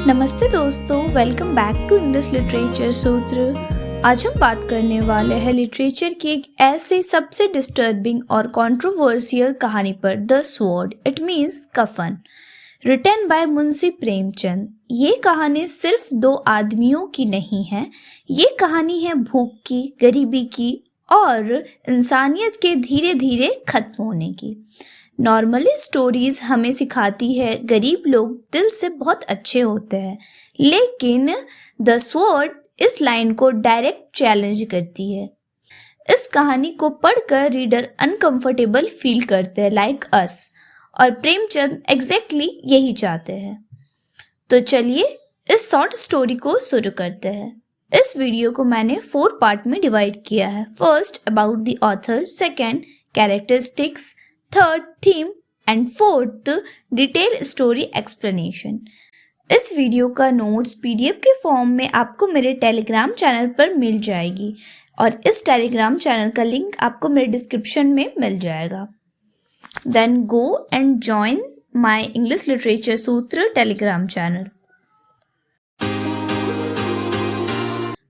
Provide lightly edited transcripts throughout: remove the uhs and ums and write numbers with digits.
नमस्ते दोस्तों, welcome back to English literature Sutra. आज हम बात करने वाले हैं लिटरेचर की एक ऐसे सबसे डिस्टर्बिंग और कंट्रोवर्शियल कहानी पर, द स्वॉर्ड इट मीन्स कफन, रिटन बाय मुंशी प्रेमचंद। ये कहानी सिर्फ दो आदमियों की नहीं है, ये कहानी है भूख की, गरीबी की और इंसानियत के धीरे धीरे खत्म होने की। नॉर्मली स्टोरीज हमें सिखाती है गरीब लोग दिल से बहुत अच्छे होते हैं, लेकिन द स्वॉर्ड इस लाइन को डायरेक्ट चैलेंज करती है। इस कहानी को पढ़कर रीडर अनकंफर्टेबल फील करते हैं लाइक अस, और प्रेमचंद एग्जैक्टली यही चाहते हैं। तो चलिए इस शॉर्ट स्टोरी को शुरू करते हैं। इस वीडियो को मैंने 4 पार्ट में डिवाइड किया है। First about the author, second characteristics, third theme and fourth detail story explanation. इस वीडियो का नोट्स पीडीएफ के फॉर्म में आपको मेरे टेलीग्राम चैनल पर मिल जाएगी और इस टेलीग्राम चैनल का लिंक आपको मेरे डिस्क्रिप्शन में मिल जाएगा। Then go and join my English literature Sutra telegram channel.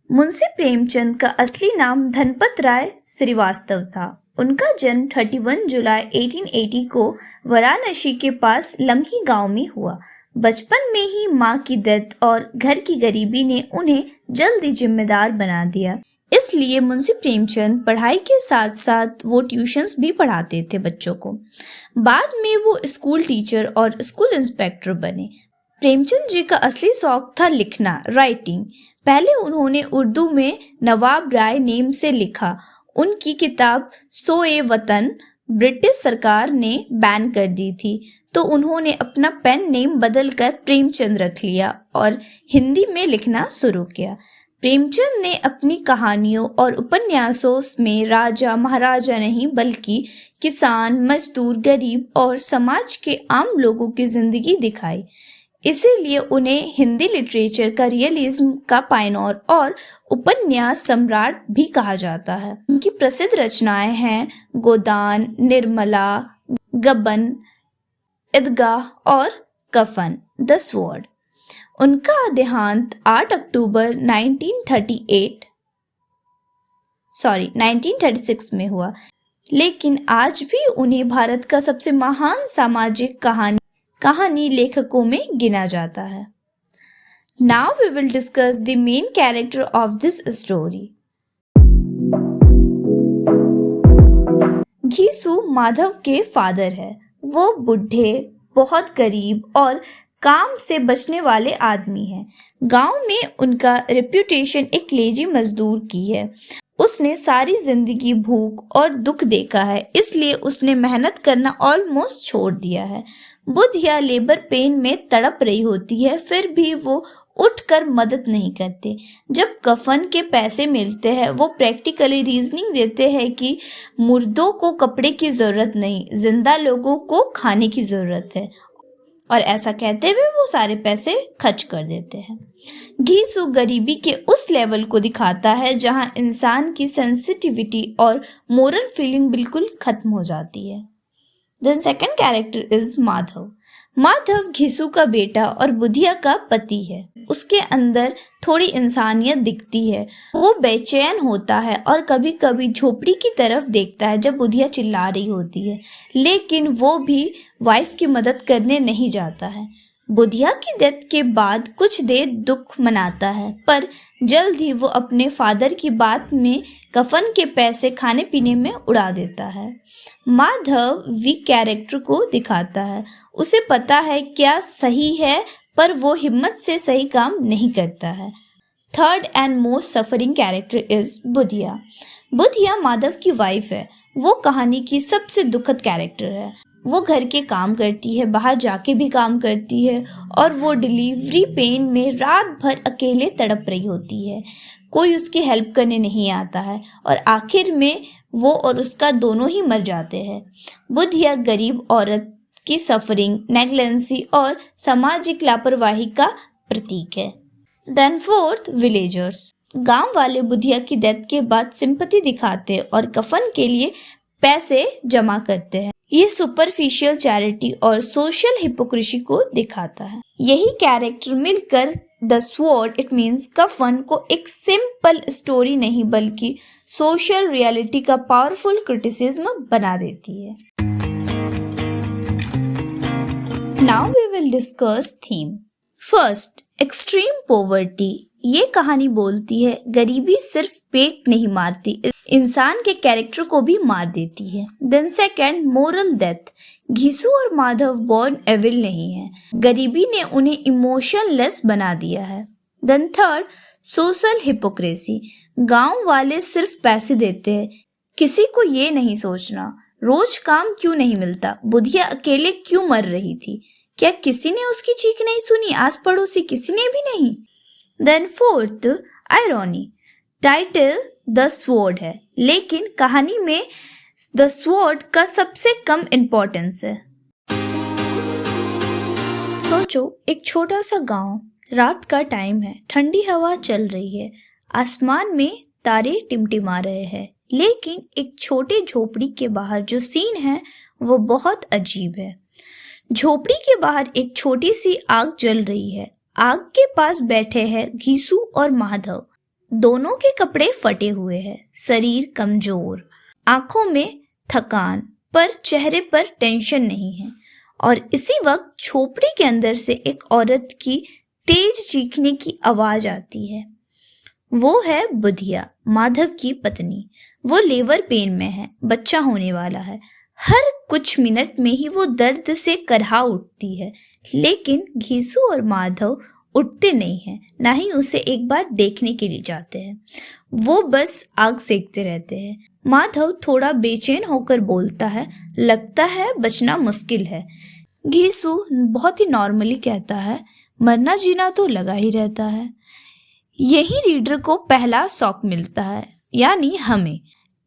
Munshi Premchand का असली नाम धनपत राय श्रीवास्तव था। उनका जन्म 31 जुलाई 1880 को वाराणसी के पास लम्ही गांव में हुआ। बचपन में ही मां की डेथ और घर की गरीबी ने उन्हें जल्दी जिम्मेदार बना दिया। इसलिए मुंशी प्रेमचंद पढ़ाई के साथ साथ वो ट्यूशंस भी पढ़ाते थे बच्चों को। बाद में वो स्कूल टीचर और स्कूल इंस्पेक्टर बने। प्रेमचंद जी का असली शौक था लिखना, राइटिंग। पहले उन्होंने उर्दू में नवाब राय नेम से लिखा। उनकी किताब सोए वतन ब्रिटिश सरकार ने बैन कर दी थी, तो उन्होंने अपना पेन नेम बदलकर प्रेमचंद रख लिया और हिंदी में लिखना शुरू किया। प्रेमचंद ने अपनी कहानियों और उपन्यासों में राजा महाराजा नहीं बल्कि किसान, मजदूर, गरीब और समाज के आम लोगों की जिंदगी दिखाई। इसीलिए उन्हें हिंदी लिटरेचर का रियलिज्म का पायनियर और उपन्यास सम्राट भी कहा जाता है। उनकी प्रसिद्ध रचनाएं हैं गोदान, निर्मला, गबन, ईदगाह और कफन, द स्वॉर्ड। उनका देहांत 8 अक्टूबर 1936 में हुआ, लेकिन आज भी उन्हें भारत का सबसे महान सामाजिक कहानी लेखकों में गिना जाता है। Now we will discuss the main character of this story. Ghisu Madhav के फादर है। वो बुढ़े, बहुत गरीब और काम से बचने वाले आदमी हैं। गांव में उनका रेप्यूटेशन एक लेजी मजदूर की है। उसने सारी जिंदगी भूख और दुख देखा है, इसलिए उसने मेहनत करना ऑलमोस्ट छोड़ दिया है। बुधिया लेबर पेन में तड़प रही होती है, फिर भी वो उठकर मदद नहीं करते। जब कफन के पैसे मिलते हैं, वो प्रैक्टिकली रीजनिंग देते हैं कि मुर्दों को कपड़े की जरूरत नहीं, जिंदा लोगों को खाने की जरूरत है, और ऐसा कहते हुए वो सारे पैसे खर्च कर देते हैं। घीसू गरीबी के उस लेवल को दिखाता है जहां इंसान की सेंसिटिविटी और मोरल फीलिंग बिल्कुल खत्म हो जाती है। Then second character is Madhav. Madhav Ghisu का बेटा और बुधिया का पति है। उसके अंदर थोड़ी इंसानियत दिखती है। वो बेचैन होता है और कभी कभी झोपड़ी की तरफ देखता है जब बुधिया चिल्ला रही होती है, लेकिन वो भी वाइफ की मदद करने नहीं जाता है। बुधिया की डेथ के बाद कुछ देर दुख मनाता है, पर जल्द ही वो अपने फादर की बात में कफन के पैसे खाने पीने में उड़ा देता है। माधव वीक कैरेक्टर को दिखाता है। उसे पता है क्या सही है, पर वो हिम्मत से सही काम नहीं करता है। Third and most suffering character is Budhiya. Budhiya Madhav की वाइफ है। वो कहानी की सबसे दुखद कैरेक्टर है। वो घर के काम करती है, बाहर जाके भी काम करती है, और वो डिलीवरी पेन में रात भर अकेले तड़प रही होती है। कोई उसकी हेल्प करने नहीं आता है और आखिर में वो और उसका दोनों ही मर जाते हैं। बुधिया गरीब औरत की सफरिंग, नेग्लेंसी और सामाजिक लापरवाही का प्रतीक है। Then fourth, villagers. गांव वाले बुधिया की डेथ के बाद सिंपैथी दिखाते और कफन के लिए पैसे जमा करते हैं। ये सुपरफिशियल चैरिटी और सोशल हिपोक्रेसी को दिखाता है। यही कैरेक्टर मिलकर द स्वॉर्ड इट मीन्स कफन को एक सिंपल स्टोरी नहीं बल्कि सोशल रियलिटी का पावरफुल क्रिटिसिज्म बना देती है। Now we will discuss theme. First, extreme poverty. ये कहानी बोलती है गरीबी सिर्फ पेट नहीं मारती, इंसान के कैरेक्टर को भी मार देती है। Then second, moral death. Ghisu और माधव बॉर्न एविल नहीं है, गरीबी ने उन्हें इमोशनलेस बना दिया है। Then third, social hypocrisy. गांव वाले सिर्फ पैसे देते हैं, किसी को ये नहीं सोचना रोज काम क्यों नहीं मिलता, बुधिया अकेले क्यों मर रही थी, क्या किसी ने उसकी चीख नहीं सुनी, आस पड़ोसी किसी ने भी नहीं। Then fourth, irony. Title the sword है लेकिन कहानी में द स्वॉर्ड का सबसे कम इम्पोर्टेंस है। सोचो, एक छोटा सा गांव, रात का टाइम है, ठंडी हवा चल रही है, आसमान में तारे टिमटिमा रहे हैं, लेकिन एक छोटे झोपड़ी के बाहर जो सीन है वो बहुत अजीब है। झोपड़ी के बाहर एक छोटी सी आग जल रही है। आग के पास बैठे हैं घिसू और माधव। दोनों के कपड़े फटे हुए हैं, शरीर कमजोर, आंखों में थकान, पर चेहरे पर टेंशन नहीं है। और इसी वक्त झोपड़ी के अंदर से एक औरत की तेज चीखने की आवाज आती है। वो है बुधिया, माधव की पत्नी। वो लेबर पेन में है, बच्चा होने वाला है। हर कुछ मिनट में ही वो दर्द से करहा उठती है, लेकिन घिसू और माधव उठते नहीं हैं, ना ही उसे एक बार देखने के लिए जाते हैं। वो बस आग सेकते रहते हैं। माधव थोड़ा बेचैन होकर बोलता है, लगता है बचना मुश्किल है। घिसू बहुत ही नॉर्मली कहता है, मरना जीना तो लगा ही रहता है। यही रीडर को पहला शॉक मिलता है, यानी हमें।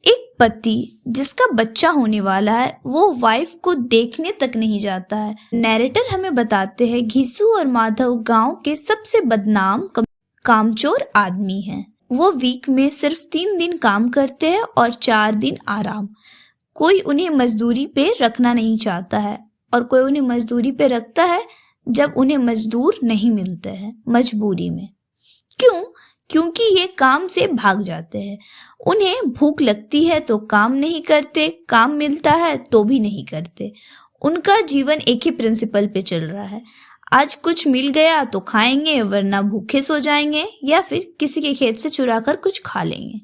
एक पति जिसका बच्चा होने वाला है वो वाइफ को देखने तक नहीं जाता है। नैरेटर हमें बताते हैं घिसू और माधव गांव के सबसे बदनाम कामचोर आदमी हैं। वो वीक में सिर्फ 3 दिन काम करते हैं और 4 दिन आराम। कोई उन्हें मजदूरी पे रखना नहीं चाहता है और कोई उन्हें मजदूरी पे रखता है जब उन्हें मजदूर नहीं मिलते हैं मजबूरी में। क्यों? क्योंकि ये काम से भाग जाते हैं। उन्हें भूख लगती है तो काम नहीं करते, काम मिलता है तो भी नहीं करते। उनका जीवन एक ही प्रिंसिपल पे चल रहा है, आज कुछ मिल गया तो खाएंगे वरना भूखे सो जाएंगे या फिर किसी के खेत से चुरा कर कुछ खा लेंगे।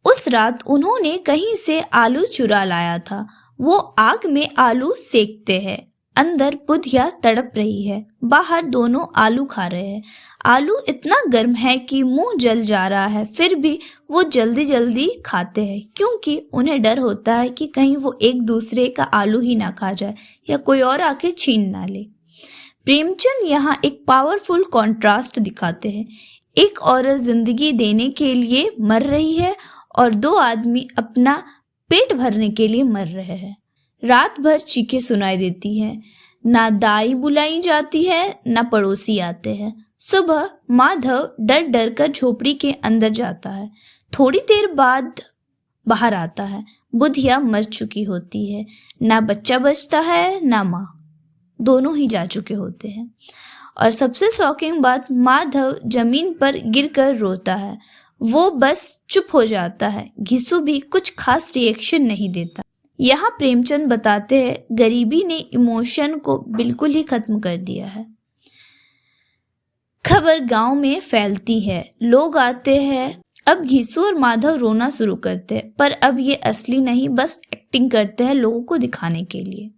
उस रात उन्होंने कहीं से आलू चुरा लाया था। वो आग में आलू सेकते हैं। अंदर बुधिया तड़प रही है, बाहर दोनों आलू खा रहे हैं। आलू इतना गर्म है कि मुंह जल जा रहा है, फिर भी वो जल्दी जल्दी खाते हैं क्योंकि उन्हें डर होता है कि कहीं वो एक दूसरे का आलू ही ना खा जाए या कोई और आके छीन ना ले। प्रेमचंद यहाँ एक पावरफुल कॉन्ट्रास्ट दिखाते हैं। एक औरत जिंदगी देने के लिए मर रही है और 2 आदमी अपना पेट भरने के लिए मर रहे हैं। रात भर चीखें सुनाई देती हैं, ना दाई बुलाई जाती है ना पड़ोसी आते हैं। सुबह माधव डर डर कर झोपड़ी के अंदर जाता है, थोड़ी देर बाद बाहर आता है। बुधिया मर चुकी होती है, ना बच्चा बचता है ना माँ, दोनों ही जा चुके होते हैं। और सबसे शॉकिंग बात, माधव जमीन पर गिरकर रोता है। वो बस चुप हो जाता है। घिसू भी कुछ खास रिएक्शन नहीं देता। यहाँ प्रेमचंद बताते हैं गरीबी ने इमोशन को बिल्कुल ही खत्म कर दिया है। खबर गांव में फैलती है, लोग आते हैं। अब घिसू और माधव रोना शुरू करते हैं, पर अब ये असली नहीं, बस एक्टिंग करते हैं लोगों को दिखाने के लिए।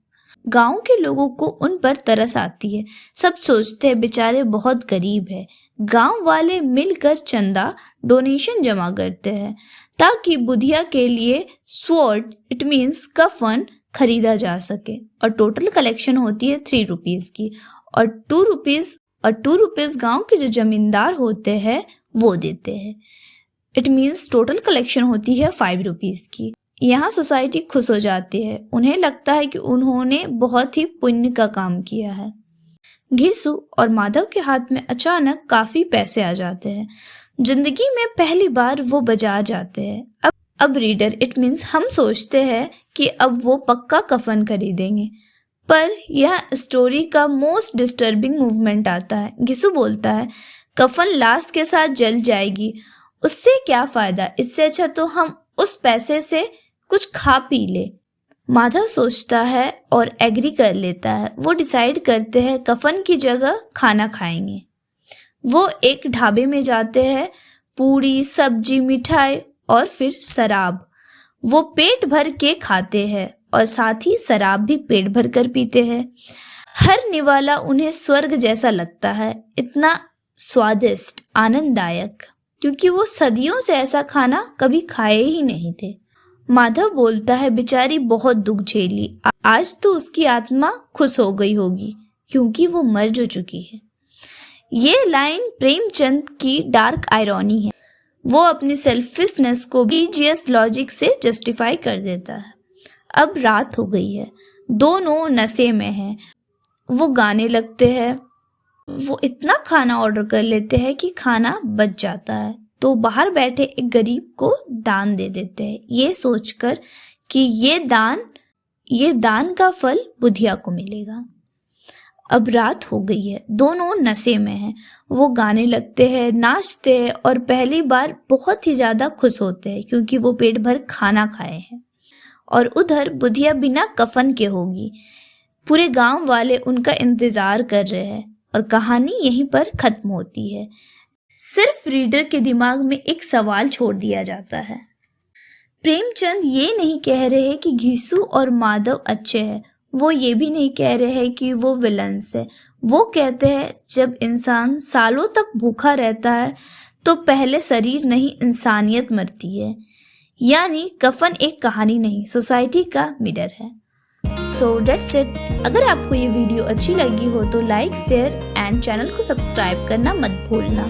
गांव के लोगों को उन पर तरस आती है। सब सोचते हैं बेचारे बहुत गरीब है। गांव वाले मिलकर चंदा डोनेशन जमा करते हैं ताकि बुधिया के लिए स्वॉर्ड इट मीन्स कफन खरीदा जा सके। और टोटल कलेक्शन होती है 3 रुपीज की और 2 रुपीज गांव के जो जमींदार होते हैं वो देते हैं। इट मीन्स टोटल कलेक्शन होती है 5 रुपीज की। यहाँ सोसाइटी खुश हो जाती है, उन्हें लगता है कि उन्होंने बहुत ही पुण्य का काम किया है। घिसू और माधव के हाथ में अचानक काफी पैसे आ जाते हैं। जिंदगी में पहली बार वो बाजार जाते हैं। अब अब रीडर इट मीन्स हम सोचते हैं कि अब वो पक्का कफन खरीदेंगे, पर यह स्टोरी का मोस्ट डिस्टर्बिंग मूवमेंट आता है। घिसू बोलता है कफन लाश के साथ जल जाएगी, उससे क्या फ़ायदा, इससे अच्छा तो हम उस पैसे से कुछ खा पी ले। माधव सोचता है और एग्री कर लेता है। वो डिसाइड करते हैं कफन की जगह खाना खाएंगे। वो एक ढाबे में जाते हैं, पूड़ी सब्जी मिठाई और फिर शराब वो पेट भर के खाते हैं और साथ ही शराब भी पेट भर कर पीते हैं। हर निवाला उन्हें स्वर्ग जैसा लगता है, इतना स्वादिष्ट आनंददायक, क्योंकि वो सदियों से ऐसा खाना कभी खाए ही नहीं थे। माधव बोलता है बेचारी बहुत दुख झेली, आज तो उसकी आत्मा खुश हो गई होगी क्योंकि वो मर जो चुकी है। ये लाइन प्रेमचंद की डार्क आयरनी है। वो अपनी सेल्फिशनेस को बीजीएस लॉजिक से जस्टिफाई कर देता है। अब रात हो गई है, दोनों नशे में हैं। वो गाने लगते हैं। वो इतना खाना ऑर्डर कर लेते हैं कि खाना बच जाता है, तो बाहर बैठे एक गरीब को दान दे देते हैं, ये सोचकर कि ये दान का फल बुधिया को मिलेगा। अब रात हो गई है, दोनों नशे में हैं। वो गाने लगते हैं, नाचते हैं और पहली बार बहुत ही ज़्यादा खुश होते हैं क्योंकि वो पेट भर खाना खाए हैं। और उधर बुधिया बिना कफन के होगी। पूरे गांव वाले उनका इंतज़ार कर रहे हैं और कहानी यहीं पर ख़त्म होती है। सिर्फ रीडर के दिमाग में एक सवाल छोड़ दिया जाता है। प्रेमचंद ये नहीं कह रहे कि घिसू और माधव अच्छे हैं, वो ये भी नहीं कह रहे हैं कि वो विलन्स है। वो कहते हैं जब इंसान सालों तक भूखा रहता है तो पहले शरीर नहीं इंसानियत मरती है। यानी कफन एक कहानी नहीं, सोसाइटी का मिरर है। So that's it. अगर आपको ये वीडियो अच्छी लगी हो तो लाइक शेयर एंड चैनल को सब्सक्राइब करना मत भूलना।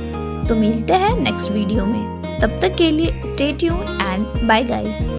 तो मिलते हैं नेक्स्ट वीडियो में, तब तक के लिए stay tune and bye guys.